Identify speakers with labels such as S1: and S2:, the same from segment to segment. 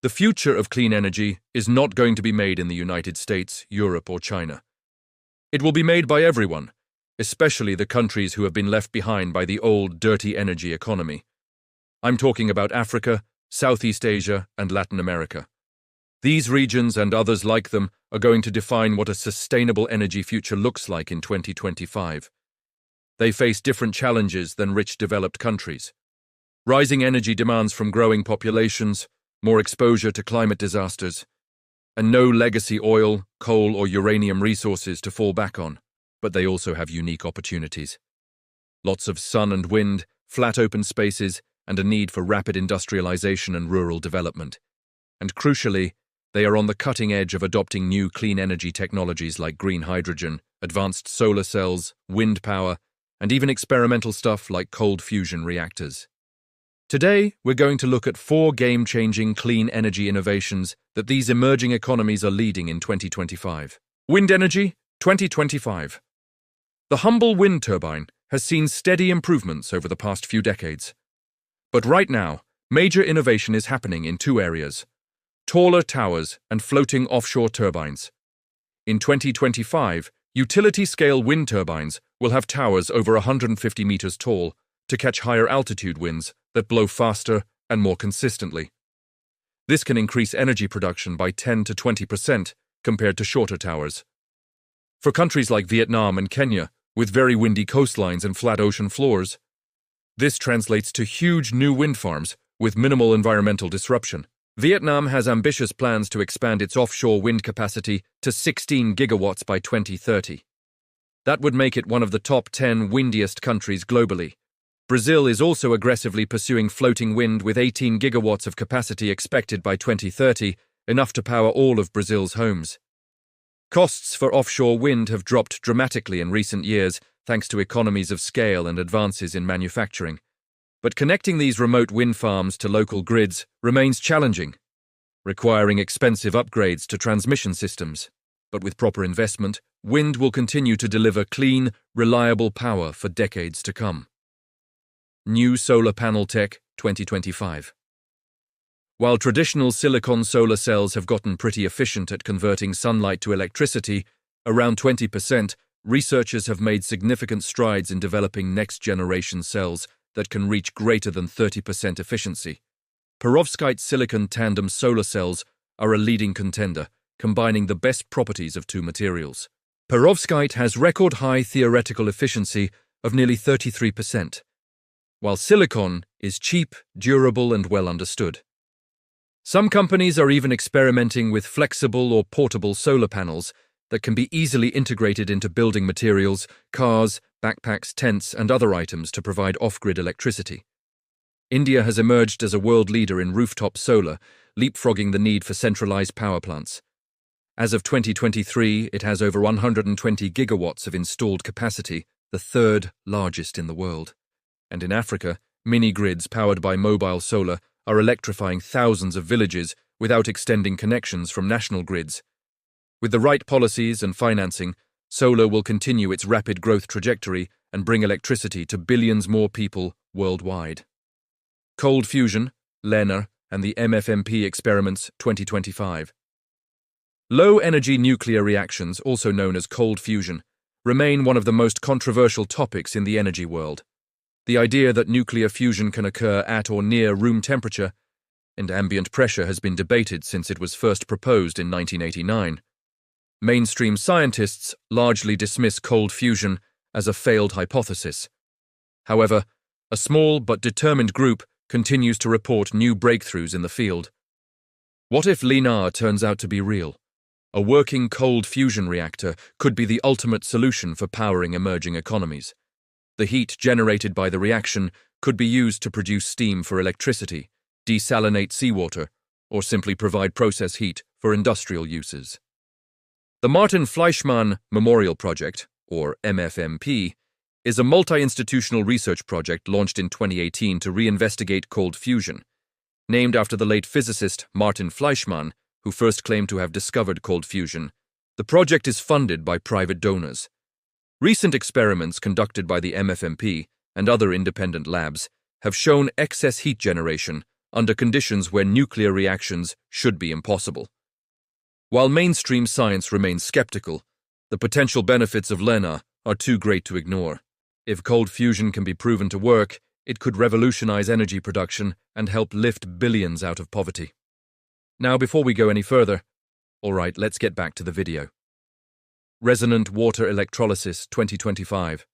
S1: The future of clean energy is not going to be made in the United States, Europe, or China. It will be made by everyone, especially the countries who have been left behind by the old, dirty energy economy. I'm talking about Africa, Southeast Asia, and Latin America. These regions and others like them are going to define what a sustainable energy future looks like in 2025. They face different challenges than rich developed countries. Rising energy demands from growing populations, more exposure to climate disasters, and no legacy oil, coal, or uranium resources to fall back on. But they also have unique opportunities. Lots of sun and wind, flat open spaces, and a need for rapid industrialization and rural development. And crucially, they are on the cutting edge of adopting new clean energy technologies like green hydrogen, advanced solar cells, wind power, and even experimental stuff like cold fusion reactors. Today, we're going to look at 4 game-changing clean energy innovations that these emerging economies are leading in 2025. Wind energy, 2025. The humble wind turbine has seen steady improvements over the past few decades. But right now, major innovation is happening in 2 areas: taller towers and floating offshore turbines. In 2025, utility-scale wind turbines will have towers over 150 meters tall to catch higher altitude winds that blow faster and more consistently. This can increase energy production by 10 to 20% compared to shorter towers. For countries like Vietnam and Kenya, with very windy coastlines and flat ocean floors, this translates to huge new wind farms with minimal environmental disruption. Vietnam has ambitious plans to expand its offshore wind capacity to 16 gigawatts by 2030. That would make it one of the top 10 windiest countries globally. Brazil is also aggressively pursuing floating wind with 18 gigawatts of capacity expected by 2030, enough to power all of Brazil's homes. Costs for offshore wind have dropped dramatically in recent years thanks to economies of scale and advances in manufacturing. But connecting these remote wind farms to local grids remains challenging, requiring expensive upgrades to transmission systems. But with proper investment, wind will continue to deliver clean, reliable power for decades to come. New solar panel tech, 2025. While traditional silicon solar cells have gotten pretty efficient at converting sunlight to electricity, around 20%, researchers have made significant strides in developing next-generation cells that can reach greater than 30% efficiency. Perovskite-silicon tandem solar cells are a leading contender, combining the best properties of 2 materials. Perovskite has record-high theoretical efficiency of nearly 33%, while silicon is cheap, durable, and well understood. Some companies are even experimenting with flexible or portable solar panels that can be easily integrated into building materials, cars, backpacks, tents, and other items to provide off-grid electricity. India has emerged as a world leader in rooftop solar, leapfrogging the need for centralized power plants. As of 2023, it has over 120 gigawatts of installed capacity, the 3rd largest in the world. And in Africa, mini-grids powered by mobile solar are electrifying thousands of villages without extending connections from national grids. With the right policies and financing, solar will continue its rapid growth trajectory and bring electricity to billions more people worldwide. Cold fusion, LENR, and the MFMP experiments, 2025. Low-energy nuclear reactions, also known as cold fusion, remain one of the most controversial topics in the energy world. The idea that nuclear fusion can occur at or near room temperature and ambient pressure has been debated since it was first proposed in 1989. Mainstream scientists largely dismiss cold fusion as a failed hypothesis. However, a small but determined group continues to report new breakthroughs in the field. What if LENR turns out to be real? A working cold fusion reactor could be the ultimate solution for powering emerging economies. The heat generated by the reaction could be used to produce steam for electricity, desalinate seawater, or simply provide process heat for industrial uses. The Martin Fleischmann Memorial Project, or MFMP, is a multi-institutional research project launched in 2018 to reinvestigate cold fusion. Named after the late physicist Martin Fleischmann, who first claimed to have discovered cold fusion, the project is funded by private donors. Recent experiments conducted by the MFMP and other independent labs have shown excess heat generation under conditions where nuclear reactions should be impossible. While mainstream science remains skeptical, the potential benefits of LENR are too great to ignore. If cold fusion can be proven to work, it could revolutionize energy production and help lift billions out of poverty. Now, before we go any further, alright, let's get back to the video. Resonant Water Electrolysis 2025.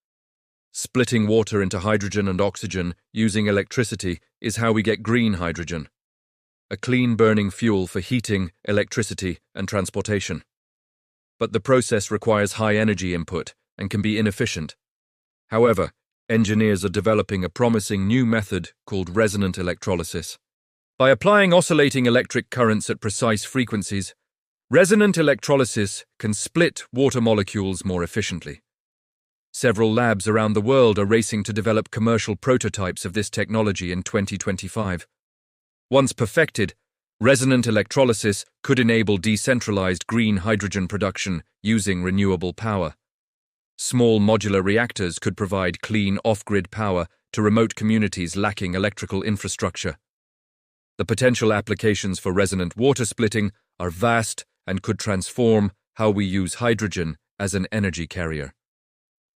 S1: Splitting water into hydrogen and oxygen using electricity is how we get green hydrogen, a clean-burning fuel for heating, electricity, and transportation. But the process requires high energy input and can be inefficient. However, engineers are developing a promising new method called resonant electrolysis. By applying oscillating electric currents at precise frequencies, resonant electrolysis can split water molecules more efficiently. Several labs around the world are racing to develop commercial prototypes of this technology in 2025. Once perfected, resonant electrolysis could enable decentralized green hydrogen production using renewable power. Small modular reactors could provide clean off-grid power to remote communities lacking electrical infrastructure. The potential applications for resonant water splitting are vast and could transform how we use hydrogen as an energy carrier.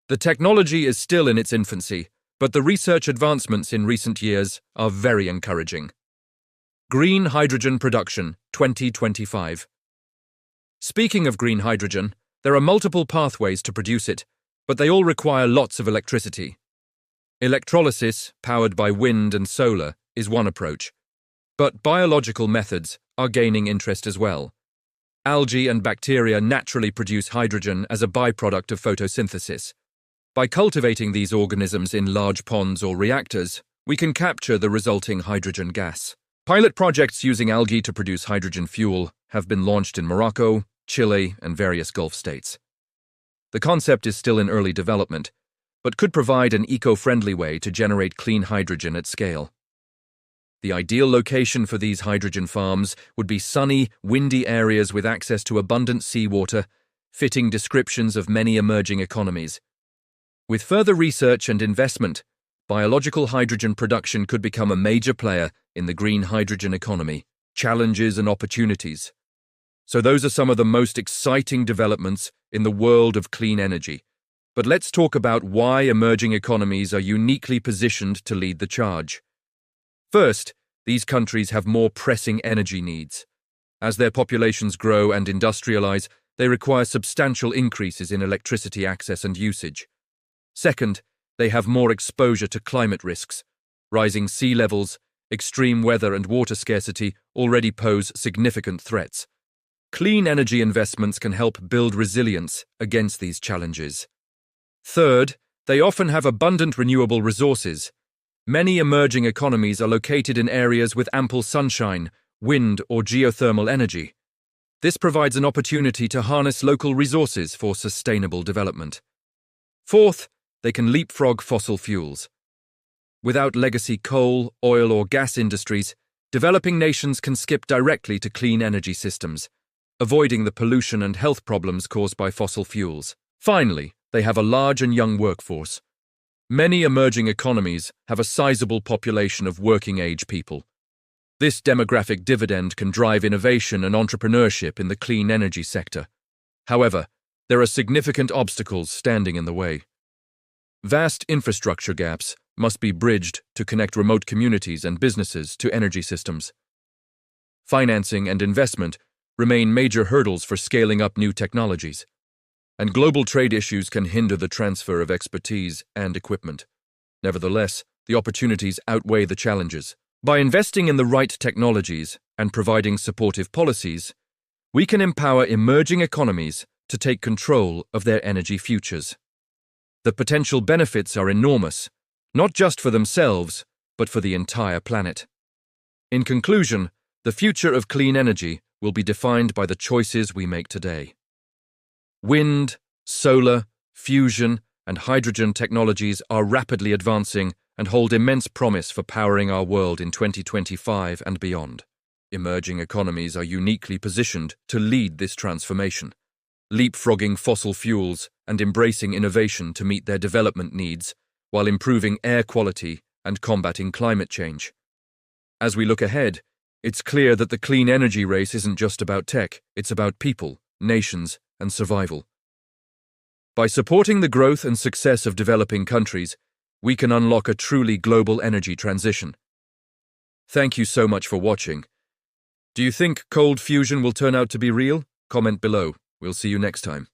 S1: The technology is still in its infancy, but the research advancements in recent years are very encouraging. Green hydrogen production 2025. Speaking of green hydrogen, there are multiple pathways to produce it, but they all require lots of electricity. Electrolysis, powered by wind and solar, is one approach, but biological methods are gaining interest as well. Algae and bacteria naturally produce hydrogen as a byproduct of photosynthesis. By cultivating these organisms in large ponds or reactors, we can capture the resulting hydrogen gas. Pilot projects using algae to produce hydrogen fuel have been launched in Morocco, Chile, and various Gulf states. The concept is still in early development, but could provide an eco-friendly way to generate clean hydrogen at scale. The ideal location for these hydrogen farms would be sunny, windy areas with access to abundant seawater, fitting descriptions of many emerging economies. With further research and investment, biological hydrogen production could become a major player in the green hydrogen economy. Challenges and opportunities. So those are some of the most exciting developments in the world of clean energy. But let's talk about why emerging economies are uniquely positioned to lead the charge. First, these countries have more pressing energy needs. As their populations grow and industrialize, they require substantial increases in electricity access and usage. Second, they have more exposure to climate risks. Rising sea levels, extreme weather and water scarcity already pose significant threats. Clean energy investments can help build resilience against these challenges. Third, they often have abundant renewable resources. Many emerging economies are located in areas with ample sunshine, wind, or geothermal energy. This provides an opportunity to harness local resources for sustainable development. Fourth, they can leapfrog fossil fuels. Without legacy coal, oil, or gas industries, developing nations can skip directly to clean energy systems, avoiding the pollution and health problems caused by fossil fuels. Finally, they have a large and young workforce. Many emerging economies have a sizable population of working-age people. This demographic dividend can drive innovation and entrepreneurship in the clean energy sector. However, there are significant obstacles standing in the way. Vast infrastructure gaps must be bridged to connect remote communities and businesses to energy systems. Financing and investment remain major hurdles for scaling up new technologies, and global trade issues can hinder the transfer of expertise and equipment. Nevertheless, the opportunities outweigh the challenges. By investing in the right technologies and providing supportive policies, we can empower emerging economies to take control of their energy futures. The potential benefits are enormous, not just for themselves, but for the entire planet. In conclusion, the future of clean energy will be defined by the choices we make today. Wind, solar, fusion, and hydrogen technologies are rapidly advancing and hold immense promise for powering our world in 2025 and beyond. Emerging economies are uniquely positioned to lead this transformation, leapfrogging fossil fuels and embracing innovation to meet their development needs while improving air quality and combating climate change. As we look ahead, it's clear that the clean energy race isn't just about tech, it's about people, nations, and survival. By supporting the growth and success of developing countries, we can unlock a truly global energy transition. Thank you so much for watching. Do you think cold fusion will turn out to be real? Comment below. We'll see you next time.